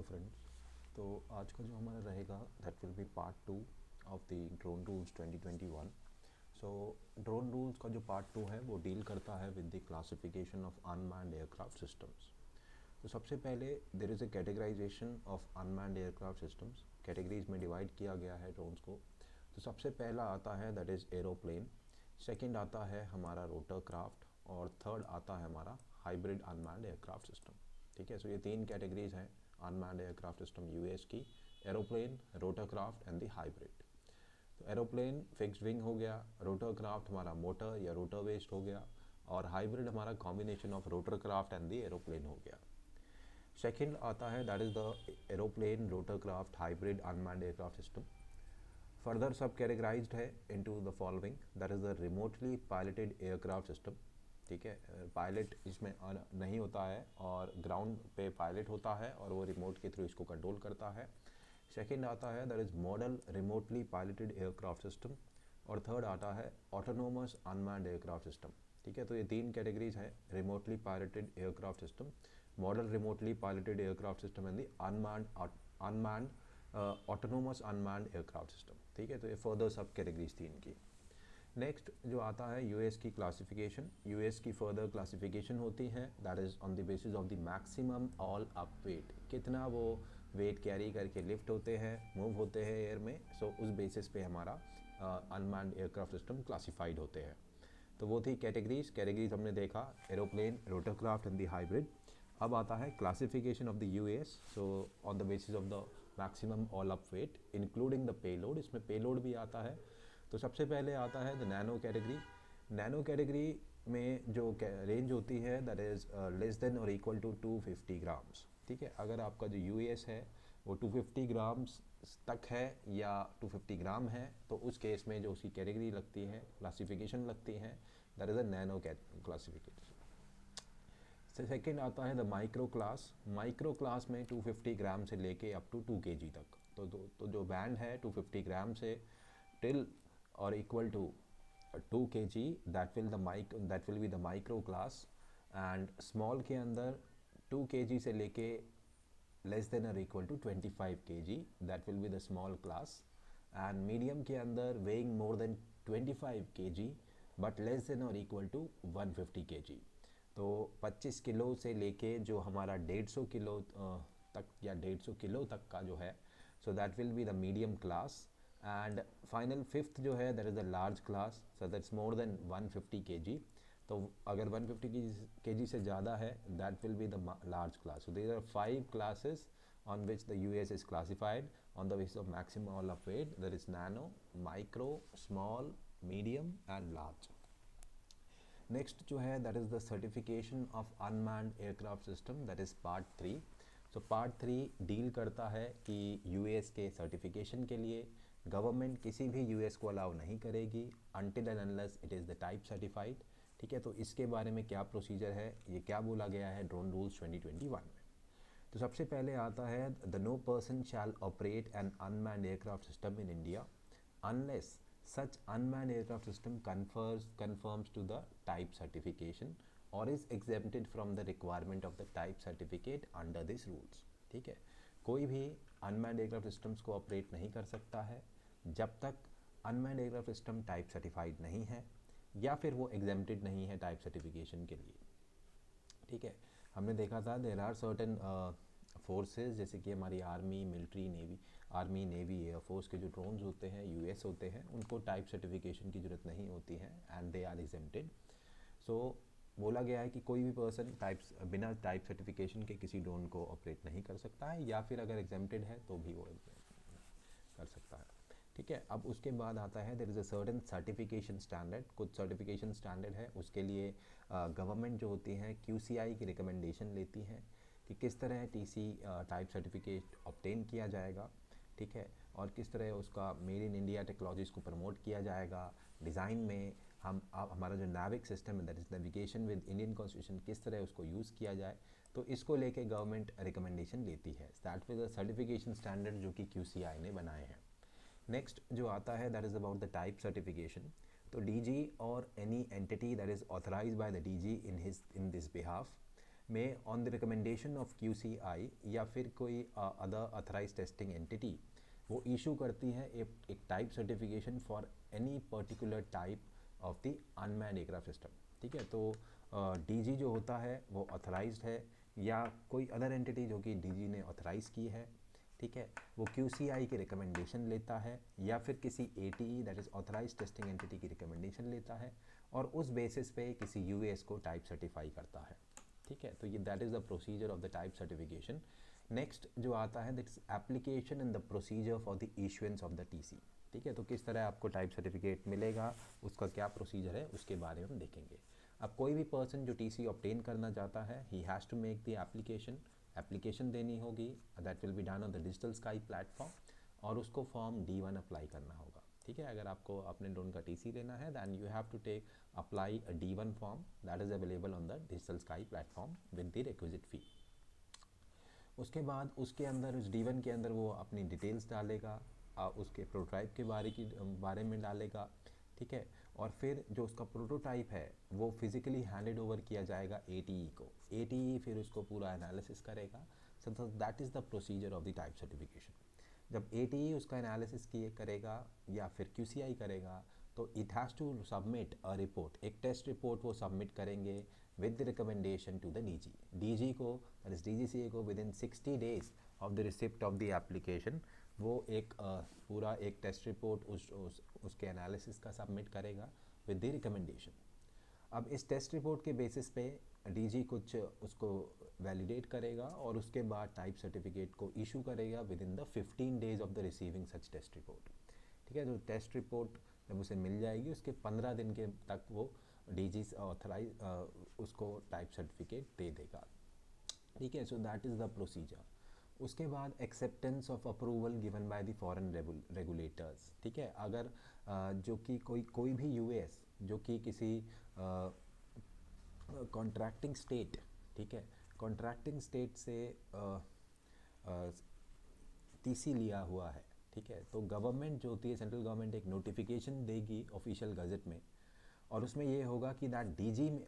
Hello friends. तो आज का जो हमारा रहेगा that will be part 2 of the drone rules 2021। So drone rules का जो पार्ट 2 है वो डील करता है with the classification of unmanned aircraft systems. तो सबसे पहले there is a categorisation of unmanned aircraft systems. Categories में डिवाइड किया गया है ड्रोन्स को। तो सबसे पहला आता है दैट इज़ एरोप्लेन, सेकेंड आता है हमारा रोटर क्राफ्ट और थर्ड आता है हमारा हाइब्रिड अनमैन्ड एयरक्राफ्ट सिस्टम। ठीक है, सो ये तीन कैटेगरीज हैं अनमैन्ड एयरक्राफ्ट सिस्टम यूएस की: aeroplane, rotorcraft and the hybrid. तो एरोप्लेन फिक्स्ड विंग हो गया, रोटरक्राफ्ट हमारा मोटर या रोटर बेस्ड हो गया और हाइब्रिड हमारा combination of rotorcraft and the aeroplane हो गया। सेकेंड आता है that is the aeroplane rotorcraft hybrid unmanned aircraft system. Further सब कैटेगराइज्ड है into the following, that is the remotely piloted aircraft system. ठीक है, पायलट इसमें नहीं होता है और ग्राउंड पे पायलट होता है और वो रिमोट के थ्रू इसको कंट्रोल करता है। सेकंड आता है that is model remotely piloted aircraft system और थर्ड आता है ऑटोनोमस अनमैन्ड एयरक्राफ्ट सिस्टम। ठीक है, तो ये तीन कैटेगरीज हैं: remotely piloted aircraft system, model remotely piloted aircraft system and the unmanned autonomous unmanned aircraft system. ठीक है, तो ये फर्दर सब कैटेगरीज थी इनकी। नेक्स्ट जो आता है यूएस की क्लासिफिकेशन। यूएस की फर्दर क्लासिफिकेशन होती है that is on the basis of the maximum all up weight, कितना वो वेट कैरी करके लिफ्ट होते हैं, मूव होते हैं एयर में। सो उस बेसिस पे हमारा अनमैन्ड एयरक्राफ्ट सिस्टम क्लासिफाइड होते हैं। तो वो थी कैटेगरीज हमने देखा: aeroplane, rotorcraft and the hybrid. अब आता है classification of the US. So on the basis of the maximum all up weight including the payload, इसमें पेलोड भी आता है। तो सबसे पहले आता है the nano category. Nano category में जो रेंज होती है दैट इज़ लेस देन और इक्वल टू 250 ग्राम्स। ठीक है, अगर आपका जो यूएस है वो 250 ग्राम्स तक है या 250 ग्राम है तो उस केस में जो उसकी कैटेगरी लगती है, क्लासिफिकेशन लगती है, that is a nano classification. Second आता है the micro class. Micro class में 250 ग्राम से लेके अप टू 2 केजी तक। तो जो बैंड है 250 ग्राम से टिल और equal to 2 kg, that will be the micro class. And small के अंदर 2 kg से लेके लेस देन और equal to 25 kg, that will be the small class. And medium के अंदर weighing more than 25 kg but less than और equal to 150 kg। तो 25 kilo से लेके जो हमारा 150 किलो तक या 150 किलो तक का जो है, so that will be the medium class. And final fifth जो है that is the large class, so that's more than 150 kg। तो अगर 150 kg से ज़्यादा है that will be the large class. So there are 5 classes on which the US is classified on the basis of maximum all of weight. There is nano, micro, small, medium and large. Next जो है that is the certification of unmanned aircraft system, that is part 3। So part 3 deal करता है कि US के certification के लिए government किसी भी यूएस को अलाउ नहीं करेगी until and unless it is the type certified. ठीक है, तो इसके बारे में क्या प्रोसीजर है, ये क्या बोला गया है ड्रोन रूल्स 2021 में। तो सबसे पहले आता है the no person shall operate an unmanned aircraft system in India unless such unmanned aircraft system conforms to the type certification or is exempted from the requirement of the type certificate under these rules। ठीक है, कोई भी unmanned aircraft systems को operate नहीं कर सकता है जब तक unmanned aircraft system type certified नहीं है या फिर वो एग्जेम्प्टेड नहीं है टाइप सर्टिफिकेशन के लिए। ठीक है, हमने देखा था देर आर सर्टेन फोर्सेस जैसे कि हमारी army, military, navy, army, navy, air force के जो ड्रोन्स होते हैं यूएस होते हैं, उनको टाइप सर्टिफिकेशन की ज़रूरत नहीं होती है एंड दे आर एग्जेम्प्टेड। सो बोला गया है कि कोई भी पर्सन बिना टाइप सर्टिफिकेशन के किसी ड्रोन को ऑपरेट नहीं कर सकता है या फिर अगर एग्जेम्प्टेड है तो भी वो कर सकता है। ठीक है, अब उसके बाद आता है there is a certain certification standard. कुछ सर्टिफिकेशन स्टैंडर्ड है, उसके लिए गवर्नमेंट जो होती है QCI की रिकमेंडेशन लेती है कि किस तरह TC टाइप सर्टिफिकेट ऑब्टेन किया जाएगा। ठीक है, और किस तरह उसका मेड इन इंडिया टेक्नोलॉजीज़ को प्रमोट किया जाएगा। डिज़ाइन में हमारा जो नाविक सिस्टम है that is navigation with Indian constitution, किस तरह उसको यूज़ किया जाए, तो इसको लेके गवर्नमेंट रिकमेंडेशन लेती है। That with the certification standard जो कि QCI ने बनाए हैं। नेक्स्ट जो आता है that is about the type certification. तो DG or any entity that is authorise by the DG in this behalf में on the recommendation of QCI या फिर कोई अदर अथराइज टेस्टिंग एंटिटी वो इशू करती है एक type certification for any particular type of the unmanned aircraft system. ठीक है, तो DG जो होता है वो ऑथराइज्ड है या कोई अदर एंटिटी जो कि DG ने ऑथराइज़ की है, ठीक है, वो QCI की रिकमेंडेशन लेता है या फिर किसी ATE that is authorise testing entity की रिकमेंडेशन लेता है और उस बेसिस पे किसी US को टाइप सर्टिफाई करता है। ठीक है, तो ये that is the procedure of the type certification. Next जो आता है that's application and the procedure for the issuance of the TC। ठीक है, तो किस तरह आपको टाइप सर्टिफिकेट मिलेगा, उसका क्या प्रोसीजर है, उसके बारे में हम देखेंगे। अब कोई भी पर्सन जो TC ऑब्टेन करना चाहता है, he has to make the application देनी होगी, that will be done on the digital sky platform, और उसको फॉर्म D1 अप्लाई करना होगा। ठीक है, अगर आपको अपने ड्रोन का TC लेना है then you have to take apply a D1 form that is available on the digital sky platform with the requisite fee. उसके बाद उसके अंदर उस D1 के अंदर वो अपनी डिटेल्स डालेगा, उसके प्रोटोटाइप के बारे में डालेगा। ठीक है, और फिर जो उसका प्रोटोटाइप है वो फिज़िकली हैंडेड ओवर किया जाएगा ATE को। ATE फिर उसको पूरा एनालिसिस करेगा। So that is the procedure of the type certification. जब ATE उसका एनालिसिस करेगा या फिर QCI करेगा तो it has to submit a report, एक टेस्ट रिपोर्ट वो सबमिट करेंगे with the recommendation to the DG को, दैट इज DGCA को within 60 days of the receipt of the application वो एक पूरा एक टेस्ट रिपोर्ट उसके एनालिसिस का सबमिट करेगा विद द रिकमेंडेशन। अब इस टेस्ट रिपोर्ट के बेसिस पे DG कुछ उसको वैलिडेट करेगा और उसके बाद टाइप सर्टिफिकेट को इशू करेगा within the 15 days of the receiving such test report. ठीक है, तो टेस्ट रिपोर्ट जब उसे मिल जाएगी उसके 15 दिन के तक वो DG ऑथराइज उसको टाइप सर्टिफिकेट दे देगा। ठीक है, so that is the procedure. उसके बाद acceptance of approval given by the foreign regulators. ठीक है, अगर जो कि कोई भी US जो कि किसी कॉन्ट्रैक्टिंग स्टेट, ठीक है, कॉन्ट्रैक्टिंग स्टेट से TC लिया हुआ है, ठीक है, तो गवर्नमेंट जो होती है सेंट्रल गवर्नमेंट एक नोटिफिकेशन देगी ऑफिशियल गजट में और उसमें ये होगा कि that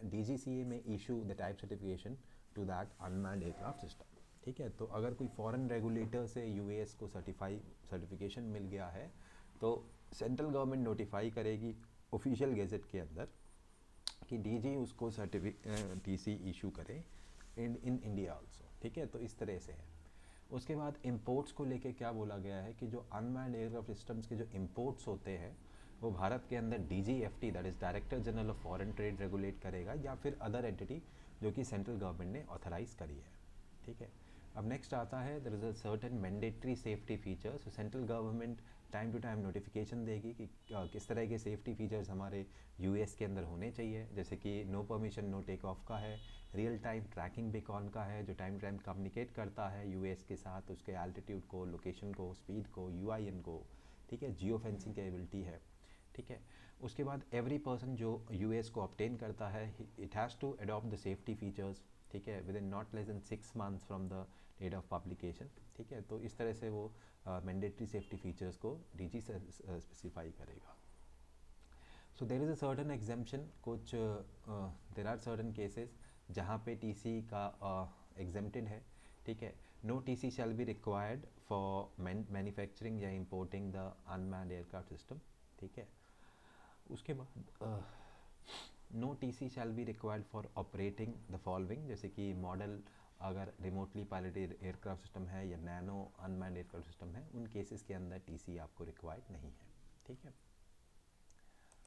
DGCA may issue the type certification to that unmanned aircraft system. ठीक है, तो अगर कोई फॉरेन रेगुलेटर से US को सर्टिफिकेशन मिल गया है तो सेंट्रल गवर्नमेंट नोटिफाई करेगी ऑफिशियल गजट के अंदर कि DG उसको TC इशू करे इन इंडिया आल्सो। ठीक है, तो इस तरह से है। उसके बाद इंपोर्ट्स को लेके क्या बोला गया है कि जो अनमैन्ड एयरक्राफ्ट सिस्टम्स के जो इंपोर्ट्स होते हैं वो भारत के अंदर DGFT that is director general of foreign trade regulate करेगा या फिर अदर एंटिटी जो कि सेंट्रल गवर्नमेंट ने ऑथराइज़ करी है। ठीक है, अब नेक्स्ट आता है there is a certain mandatory safety features. Central government time to time notification देगी कि किस तरह के सेफ्टी फीचर्स हमारे US के अंदर होने चाहिए, जैसे कि no permission no take off का है, रियल टाइम ट्रैकिंग बेकॉन का है जो टाइम टाइम कम्युनिकेट करता है US के साथ उसके एल्टीट्यूड को, लोकेशन को, स्पीड को, UIN को। ठीक है, जियो फेंसिंग कैपेबिलिटी है। ठीक है, उसके बाद एवरी पर्सन जो US को ऑब्टेन करता है it has to adopt the safety features. ठीक है, within not less than 6 months from the date of publication. ठीक है, तो इस तरह से वो मैंडेटरी सेफ्टी फीचर्स को DG स्पेसिफाई करेगा। So there is a certain exemption, कुछ देर आर सर्टन केसेस जहाँ पे TC का एग्जेम्प्टेड है। ठीक है, no TC shall be required for manufacturing या importing the unmanned aircraft system. ठीक है, उसके बाद no TC shall be required for operating the following, जैसे कि मॉडल अगर रिमोटली पायलटेड एयरक्राफ्ट सिस्टम है या नैनो अनमैन्ड एयरक्राफ्ट सिस्टम है उन केसेस के अंदर TC आपको रिक्वायर्ड नहीं है। ठीक है,